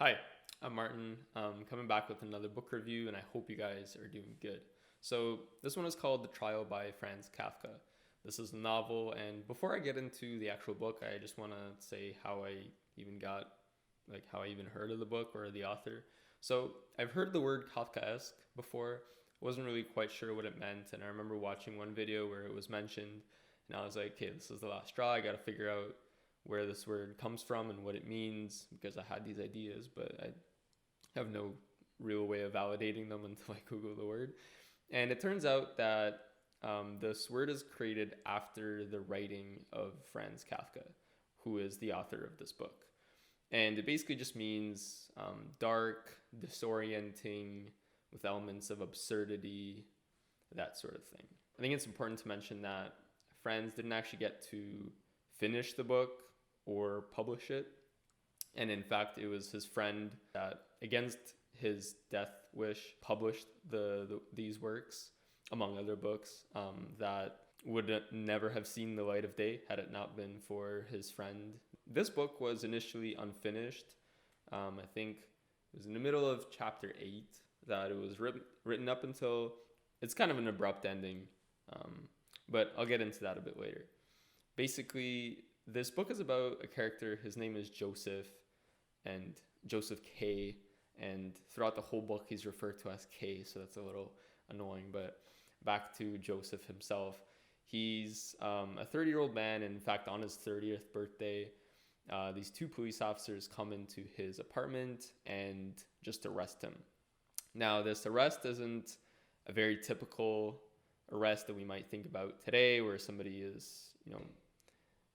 Hi, I'm Martin. Coming back with another book review, and I hope you guys are doing good. So, this one is called The Trial by Franz Kafka. This is a novel, and before I get into the actual book, I just want to say how I even got, how I even heard of the book or the author. So, I've heard the word Kafkaesque before. I wasn't really quite sure what it meant, and I remember watching one video where it was mentioned, and I was like, okay, this is the last straw. I got to figure out where this word comes from and what it means, because I had these ideas, but I have no real way of validating them until I Google the word. And it turns out that this word is created after the writing of Franz Kafka, who is the author of this book. And it basically just means dark, disorienting, with elements of absurdity, that sort of thing. I think it's important to mention that Franz didn't actually get to finish the book or publish it. And in fact, it was his friend that, against his death wish, published these works, among other books, that would never have seen the light of day had it not been for his friend. This book was initially unfinished. I think it was in the middle of chapter 8 that it was written up until, it's kind of an abrupt ending, but I'll get into that a bit later. Basically, this book is about a character. His name is Josef K, and throughout the whole book he's referred to as K, so that's a little annoying. But back to Josef himself. He's a 30-year-old man, and in fact on his 30th birthday, these two police officers come into his apartment and just arrest him. Now, this arrest isn't a very typical arrest that we might think about today, where somebody is,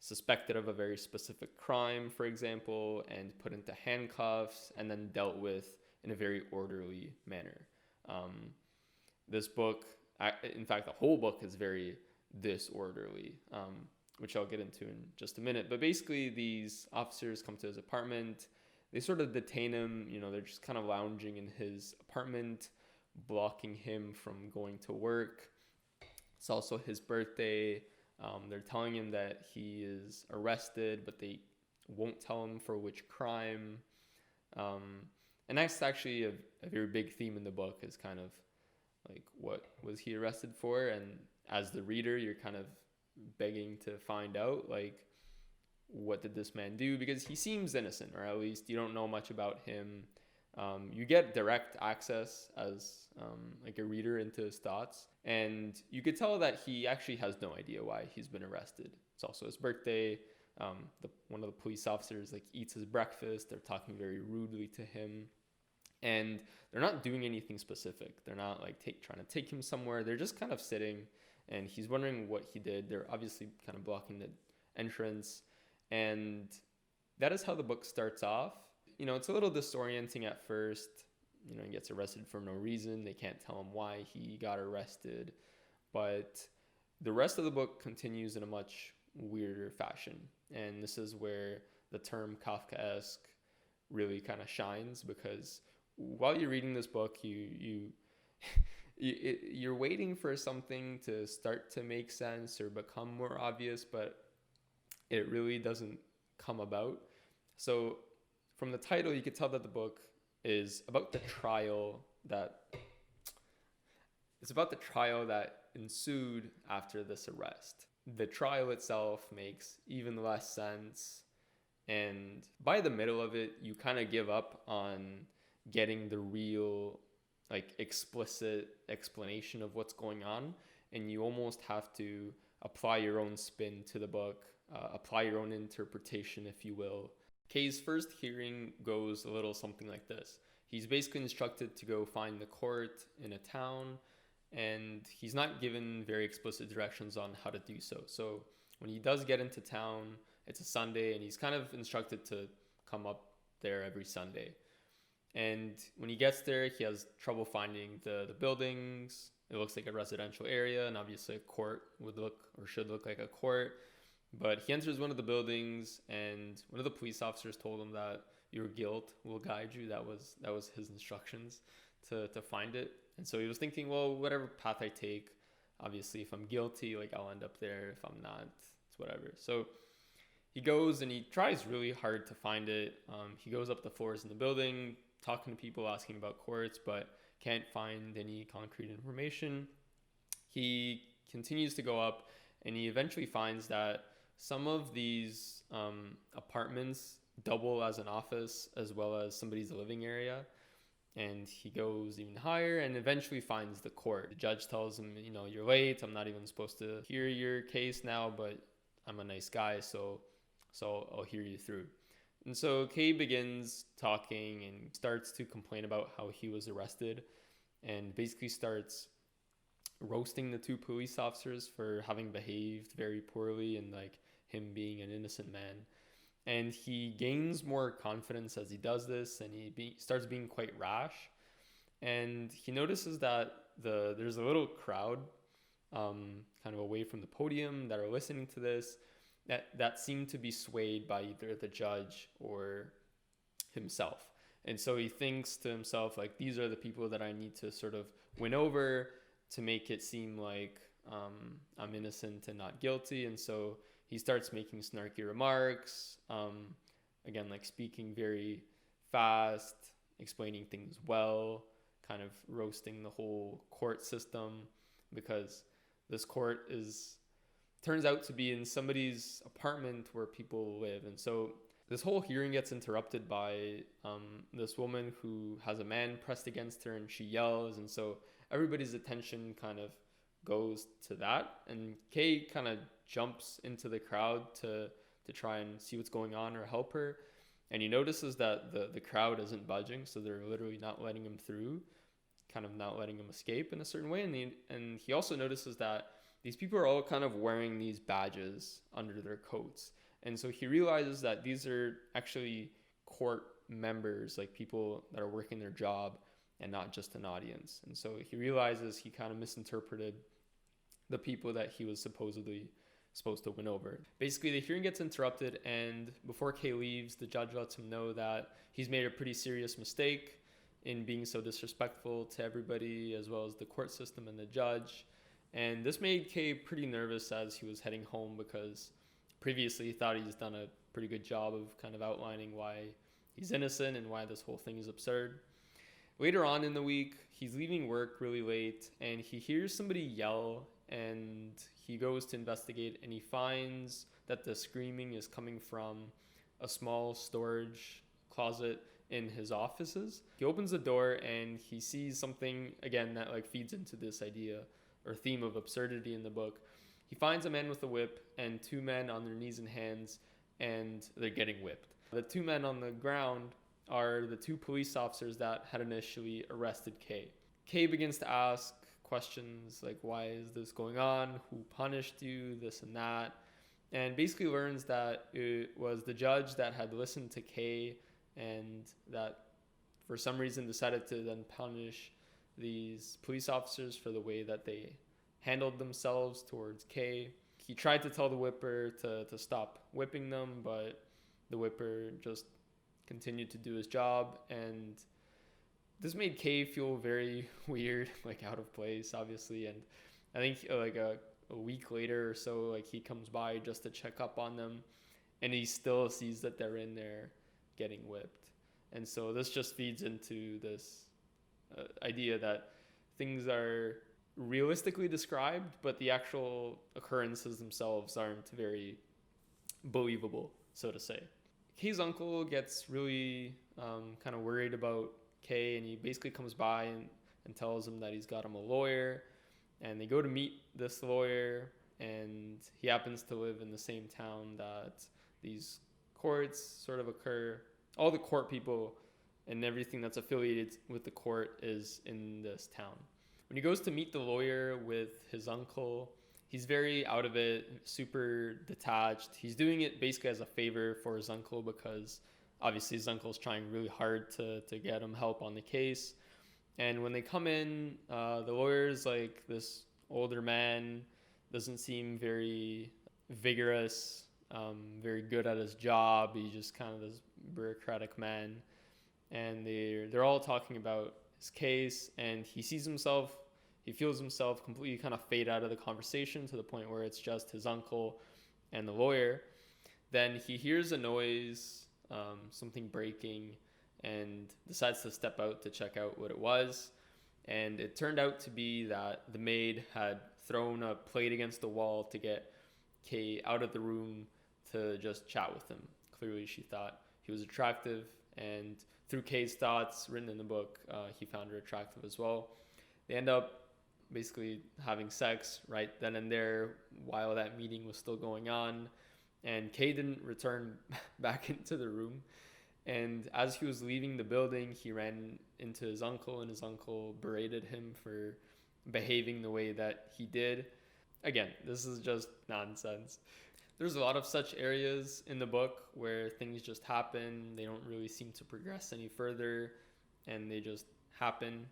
suspected of a very specific crime, for example, and put into handcuffs and then dealt with in a very orderly manner. This book, in fact, the whole book is very disorderly, which I'll get into in just a minute. But basically, these officers come to his apartment. They sort of detain him. They're just kind of lounging in his apartment, blocking him from going to work. It's also his birthday. They're telling him that he is arrested, but they won't tell him for which crime. And that's actually a very big theme in the book, is kind of like, what was he arrested for? And as the reader, you're kind of begging to find out, like, what did this man do? Because he seems innocent, or at least you don't know much about him. You get direct access as a reader into his thoughts, and you could tell that he actually has no idea why he's been arrested. It's also his birthday. One of the police officers eats his breakfast. They're talking very rudely to him, and they're not doing anything specific. They're not trying to take him somewhere. They're just kind of sitting, and he's wondering what he did. They're obviously kind of blocking the entrance, and that is how the book starts off. It's a little disorienting at first. He gets arrested for no reason. They can't tell him why he got arrested. But the rest of the book continues in a much weirder fashion. And this is where the term Kafkaesque really kind of shines, because while you're reading this book, you're waiting for something to start to make sense or become more obvious, but it really doesn't come about. So from the title, you could tell that the book is about the trial that ensued after this arrest. The trial itself makes even less sense, and by the middle of it, you kind of give up on getting the real, explicit explanation of what's going on, and you almost have to apply your own spin to the book, apply your own interpretation, if you will. Kay's first hearing goes a little something like this. He's basically instructed to go find the court in a town, and he's not given very explicit directions on how to do so. So when he does get into town, it's a Sunday, and he's kind of instructed to come up there every Sunday. And when he gets there, he has trouble finding the buildings. It looks like a residential area, and obviously a court should look like a court. But he enters one of the buildings, and one of the police officers told him that your guilt will guide you. That was his instructions to find it. And so he was thinking, well, whatever path I take, obviously if I'm guilty, I'll end up there. If I'm not, it's whatever. So He goes and he tries really hard to find it. He goes up the floors in the building, talking to people, asking about courts, but can't find any concrete information. He continues to go up, and he eventually finds that some of these apartments double as an office as well as somebody's living area. And he goes even higher and eventually finds the court. The judge tells him, you're late. I'm not even supposed to hear your case now, but I'm a nice guy, so I'll hear you through. And so Kay begins talking and starts to complain about how he was arrested, and basically starts roasting the two police officers for having behaved very poorly and like him being an innocent man. And he gains more confidence as he does this, and he starts being quite rash. And he notices that there's a little crowd kind of away from the podium that are listening to this that seem to be swayed by either the judge or himself. And so he thinks to himself, like, these are the people that I need to sort of win over to make it seem like I'm innocent and not guilty. And so he starts making snarky remarks, again, like speaking very fast, explaining things well, kind of roasting the whole court system, because this court turns out to be in somebody's apartment where people live. And so this whole hearing gets interrupted by this woman who has a man pressed against her, and she yells. And so everybody's attention kind of goes to that. And Kay kind of jumps into the crowd to try and see what's going on or help her. And he notices that the crowd isn't budging. So they're literally not letting him through, kind of not letting him escape in a certain way. And he also notices that these people are all kind of wearing these badges under their coats. And so he realizes that these are actually court members, like people that are working their job and not just an audience. And so he realizes he kind of misinterpreted the people that he was supposedly supposed to win over. Basically, the hearing gets interrupted, and before Kay leaves, the judge lets him know that he's made a pretty serious mistake in being so disrespectful to everybody, as well as the court system and the judge. And this made Kay pretty nervous as he was heading home, because previously he thought he's done a pretty good job of kind of outlining why he's innocent and why this whole thing is absurd. Later on in the week, he's leaving work really late, and he hears somebody yell, and he goes to investigate, and he finds that the screaming is coming from a small storage closet in his offices. He opens the door and he sees something, again, that like feeds into this idea or theme of absurdity in the book. He finds a man with a whip and two men on their knees and hands, and they're getting whipped. The two men on the ground are the two police officers that had initially arrested Kay. Kay begins to ask questions like, why is this going on? Who punished you? This and that. And basically learns that it was the judge that had listened to Kay and that for some reason decided to then punish these police officers for the way that they handled themselves towards Kay. He tried to tell the whipper to stop whipping them, but the whipper just continued to do his job, and this made Kay feel very weird, like out of place, obviously. And I think like a week later or so, like he comes by just to check up on them, and he still sees that they're in there getting whipped. And so this just feeds into this idea that things are realistically described, but the actual occurrences themselves aren't very believable, so to say. Kay's uncle gets really kind of worried about Kay, and he basically comes by and tells him that he's got him a lawyer, and they go to meet this lawyer, and he happens to live in the same town that these courts sort of occur. All the court people and everything that's affiliated with the court is in this town. When he goes to meet the lawyer with his uncle, he's very out of it, super detached. He's doing it basically as a favor for his uncle, because obviously his uncle's trying really hard to get him help on the case. And when they come in, the lawyer's like this older man, doesn't seem very vigorous, very good at his job. He's just kind of this bureaucratic man. And they're all talking about his case, and he feels himself completely kind of fade out of the conversation to the point where it's just his uncle and the lawyer. Then he hears a noise, something breaking, and decides to step out to check out what it was. And it turned out to be that the maid had thrown a plate against the wall to get K out of the room to just chat with him. Clearly, she thought he was attractive, and through K's thoughts written in the book, he found her attractive as well. They end up basically having sex right then and there while that meeting was still going on, and K didn't return back into the room. And as he was leaving the building, he ran into his uncle, and his uncle berated him for behaving the way that he did. Again, this is just nonsense. There's a lot of such areas in the book where things just happen. They don't really seem to progress any further, and they just happen.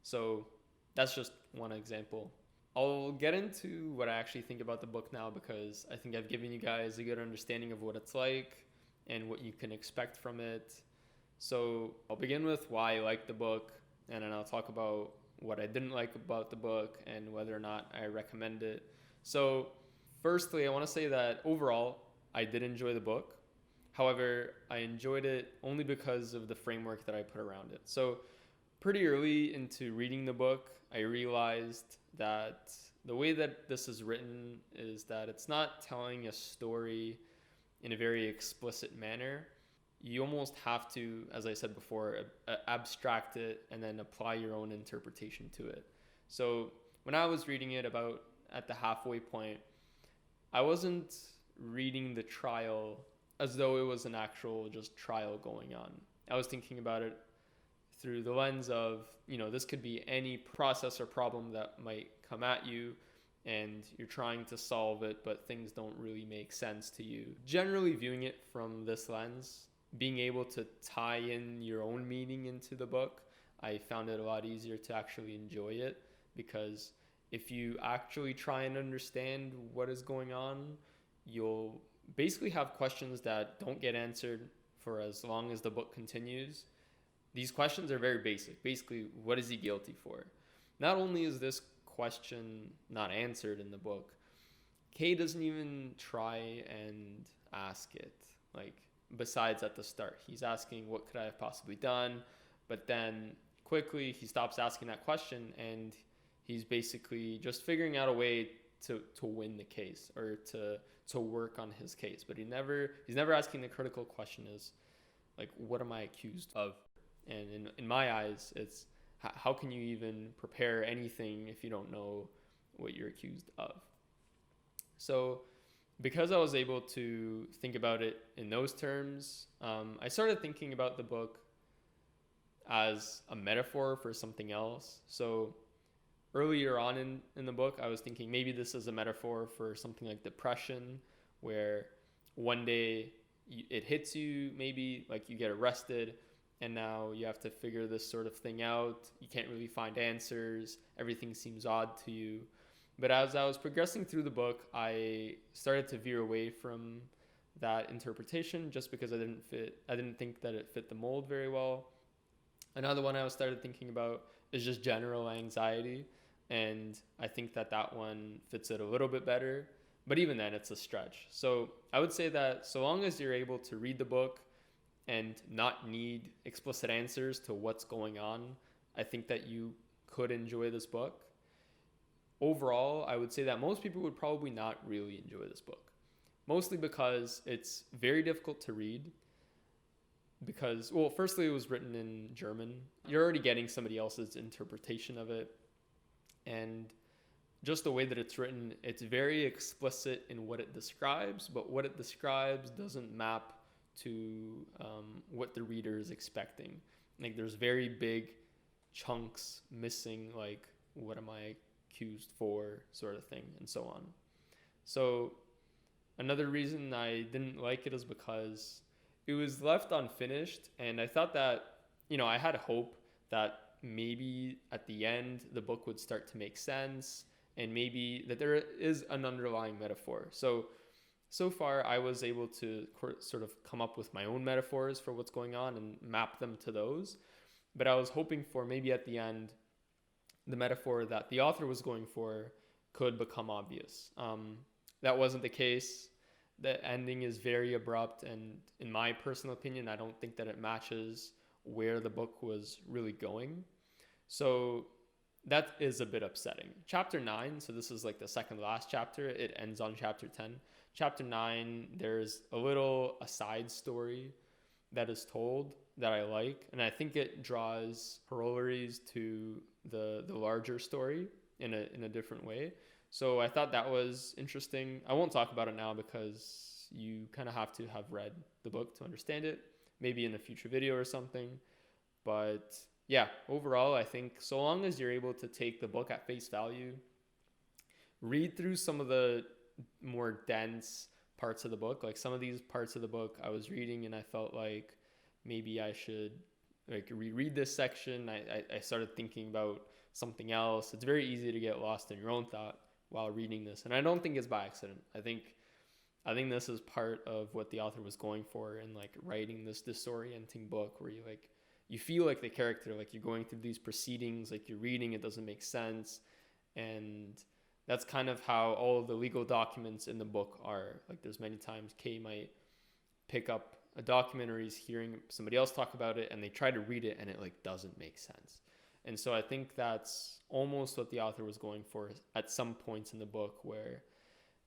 So that's just one example. I'll get into what I actually think about the book now, because I think I've given you guys a good understanding of what it's like and what you can expect from it. So I'll begin with why I like the book, and then I'll talk about what I didn't like about the book and whether or not I recommend it. So firstly, I want to say that overall, I did enjoy the book. However, I enjoyed it only because of the framework that I put around it. So pretty early into reading the book, I realized that the way that this is written is that it's not telling a story in a very explicit manner. You almost have to, as I said before, abstract it and then apply your own interpretation to it. So when I was reading it about at the halfway point, I wasn't reading the trial as though it was an actual just trial going on. I was thinking about it through the lens of, this could be any process or problem that might come at you, and you're trying to solve it, but things don't really make sense to you. Generally viewing it from this lens, being able to tie in your own meaning into the book, I found it a lot easier to actually enjoy it, because if you actually try and understand what is going on, you'll basically have questions that don't get answered for as long as the book continues. These questions are very basic. Basically, what is he guilty for? Not only is this question not answered in the book, K doesn't even try and ask it. Besides at the start, he's asking, what could I have possibly done? But then quickly he stops asking that question, and he's basically just figuring out a way to win the case, or to work on his case. But he's never asking the critical question is, what am I accused of? And in my eyes, it's how can you even prepare anything if you don't know what you're accused of? So because I was able to think about it in those terms, I started thinking about the book as a metaphor for something else. So earlier on in the book, I was thinking maybe this is a metaphor for something like depression, where one day it hits you, maybe you get arrested, and now you have to figure this sort of thing out. You can't really find answers. Everything seems odd to you. But as I was progressing through the book, I started to veer away from that interpretation, just because I didn't think that it fit the mold very well. Another one I started thinking about is just general anxiety, and I think that one fits it a little bit better. But even then, it's a stretch. So I would say that so long as you're able to read the book and not need explicit answers to what's going on, I think that you could enjoy this book. Overall, I would say that most people would probably not really enjoy this book, mostly because it's very difficult to read. Because, well, firstly, it was written in German. You're already getting somebody else's interpretation of it. And just the way that it's written, it's very explicit in what it describes, but what it describes doesn't map to what the reader is expecting. There's very big chunks missing, what am I accused for, sort of thing, and so on. So another reason I didn't like it is because it was left unfinished, and I thought that, I had hope that maybe at the end the book would start to make sense, and maybe that there is an underlying metaphor. So far, I was able to sort of come up with my own metaphors for what's going on and map them to those. But I was hoping for maybe at the end, the metaphor that the author was going for could become obvious. That wasn't the case. the ending is very abrupt, and in my personal opinion, I don't think that it matches where the book was really going. So that is a bit upsetting. Chapter 9, so this is like the second to last chapter, it ends on chapter 10. Chapter 9, there's a side story that is told that I like, and I think it draws corollaries to the larger story in a different way. So I thought that was interesting. I won't talk about it now because you kind of have to have read the book to understand it, maybe in a future video or something. But yeah, overall, I think so long as you're able to take the book at face value, read through some of the more dense parts of the book, like some of these parts of the book I was reading and I felt like maybe I should like reread this section. I started thinking about something else. It's very easy to get lost in your own thought while reading this, and I don't think it's by accident. I think this is part of what the author was going for in like writing this disorienting book, where you feel like the character, like you're going through these proceedings, like you're reading, it doesn't make sense. And that's kind of how all of the legal documents in the book are. Like there's many times K might pick up a document or he's hearing somebody else talk about it and they try to read it and it like doesn't make sense. And so I think that's almost what the author was going for at some points in the book, where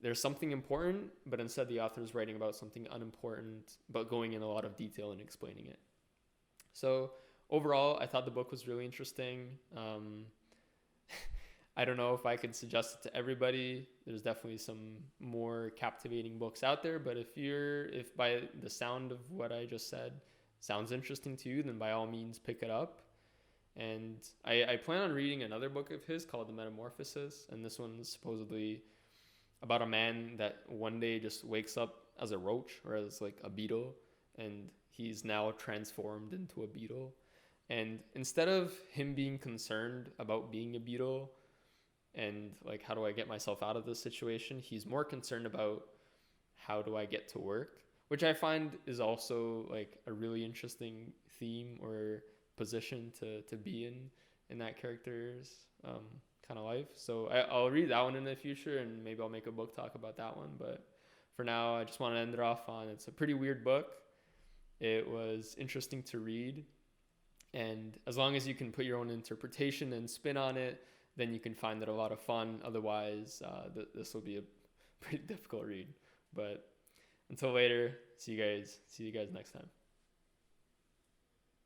there's something important, but instead the author is writing about something unimportant, but going in a lot of detail and explaining it. So overall, I thought the book was really interesting. I don't know if I could suggest it to everybody. There's definitely some more captivating books out there, but if by the sound of what I just said sounds interesting to you, then by all means pick it up. And I plan on reading another book of his called The Metamorphosis, and this one's supposedly about a man that one day just wakes up as a roach or as like a beetle, and he's now transformed into a beetle. And instead of him being concerned about being a beetle and like, how do I get myself out of this situation, he's more concerned about how do I get to work, which I find is also like a really interesting theme or position to be in that character's kind of life. So I'll read that one in the future, and maybe I'll make a book talk about that one. But for now, I just want to end it off on, it's a pretty weird book. It was interesting to read, and as long as you can put your own interpretation and spin on it, then you can find it a lot of fun. Otherwise, this will be a pretty difficult read. But until later, see you guys next time.